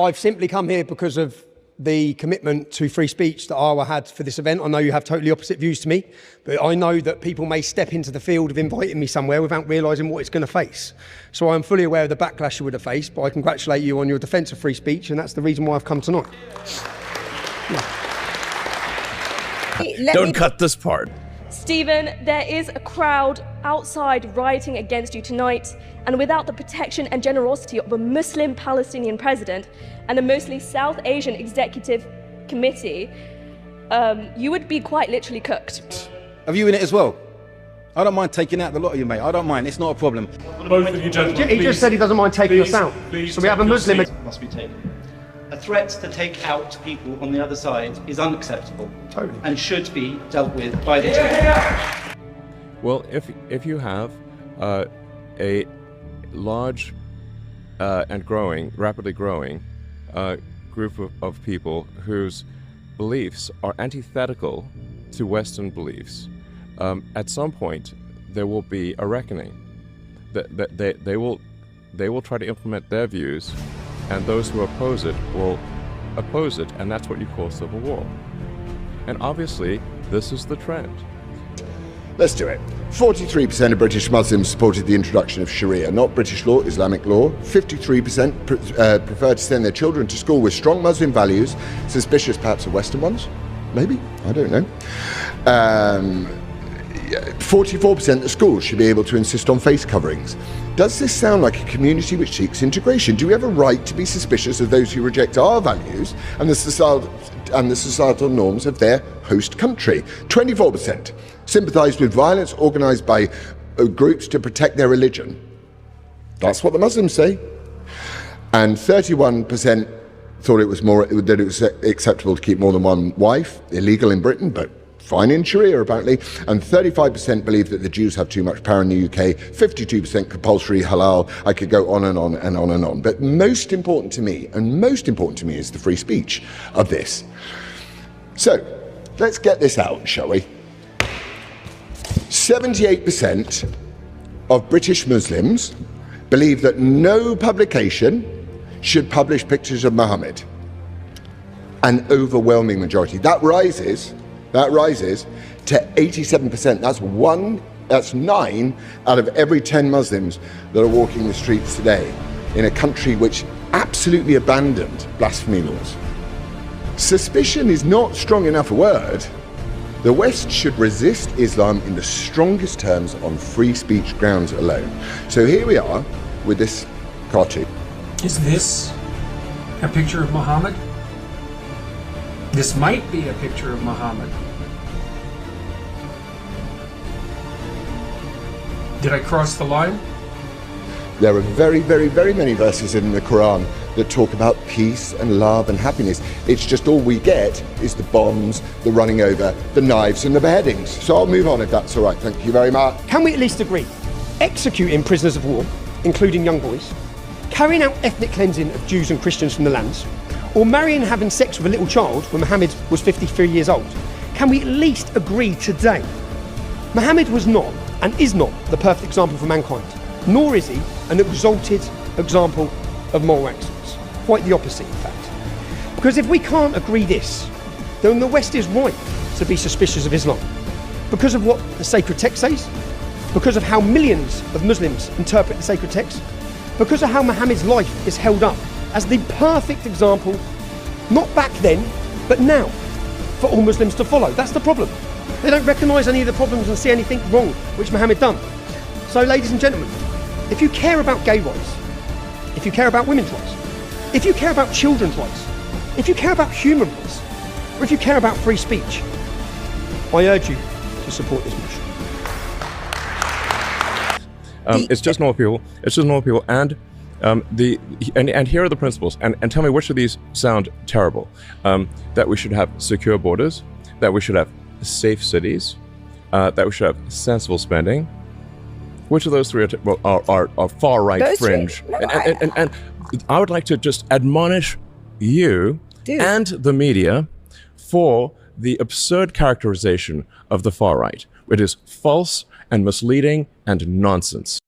I've simply come here because of the commitment to free speech that Arwa had for this event. I know you have totally opposite views to me, but I know that people may step into the field of inviting me somewhere without realising what it's going to face. So I'm fully aware of the backlash you would have faced, but I congratulate you on your defence of free speech, and that's the reason why I've come tonight. Don't cut this part. Stephen, there is a crowd outside rioting against you tonight, and without the protection and generosity of a Muslim Palestinian president and a mostly South Asian executive committee, you would be quite literally cooked. Have you in it as well? I don't mind taking out the lot of you, mate. I don't mind. It's not a problem. Both of you gentlemen, He just said he doesn't mind taking us out. So we have a Muslim... Must be taken. A threat to take out people on the other side is unacceptable and should be dealt with by the judge. Well, if you have a large and rapidly growing group of people whose beliefs are antithetical to Western beliefs, at some point there will be a reckoning. That they will try to implement their views, and those who oppose it will oppose it, and that's what you call civil war. And obviously, this is the trend. Let's do it. 43% of British Muslims supported the introduction of Sharia, not British law, Islamic law. 53% prefer to send their children to school with strong Muslim values, suspicious perhaps of Western ones. Maybe, I don't know. 44% of schools should be able to insist on face coverings. Does this sound like a community which seeks integration? Do we have a right to be suspicious of those who reject our values and the societal norms of their host country? 24% sympathised with violence organised by groups to protect their religion. That's what the Muslims say. And 31% thought that it was acceptable to keep more than one wife, illegal in Britain, but fine in Sharia apparently, and 35% believe that the Jews have too much power in the UK, 52% compulsory halal. I could go on and on and on and on. But most important to me is the free speech of this. So, let's get this out, shall we? 78% of British Muslims believe that no publication should publish pictures of Muhammad. An overwhelming majority. That rises to 87%. That's 9 out of every 10 Muslims that are walking the streets today in a country which absolutely abandoned blasphemy laws. Suspicion is not strong enough a word. The West should resist Islam in the strongest terms on free speech grounds alone. So here we are with this cartoon. Is this a picture of Muhammad? This might be a picture of Muhammad. Did I cross the line? There are very, very, very many verses in the Quran that talk about peace and love and happiness. It's just all we get is the bombs, the running over, the knives and the beheadings. So I'll move on if that's all right. Thank you very much. Can we at least agree? Executing prisoners of war, including young boys, carrying out ethnic cleansing of Jews and Christians from the lands, or marrying and having sex with a little child when Muhammad was 53 years old. Can we at least agree today? Muhammad was not and is not the perfect example for mankind, nor is he an exalted example of moral excellence. Quite the opposite, in fact. Because if we can't agree this, then the West is right to be suspicious of Islam. Because of what the sacred text says, because of how millions of Muslims interpret the sacred text, because of how Muhammad's life is held up as the perfect example, not back then, but now, for all Muslims to follow. That's the problem. They don't recognise any of the problems and see anything wrong which Muhammad done. So, ladies and gentlemen, if you care about gay rights, if you care about women's rights, if you care about children's rights, if you care about human rights, or if you care about free speech, I urge you to support this motion. It's just normal people. It's just normal people, and here are the principles. And tell me which of these sound terrible. That we should have secure borders. That we should have safe cities. That we should have sensible spending. Which of those three are far right fringe? And I would like to just admonish you and the media for the absurd characterization of the far right. It is false and misleading and nonsense.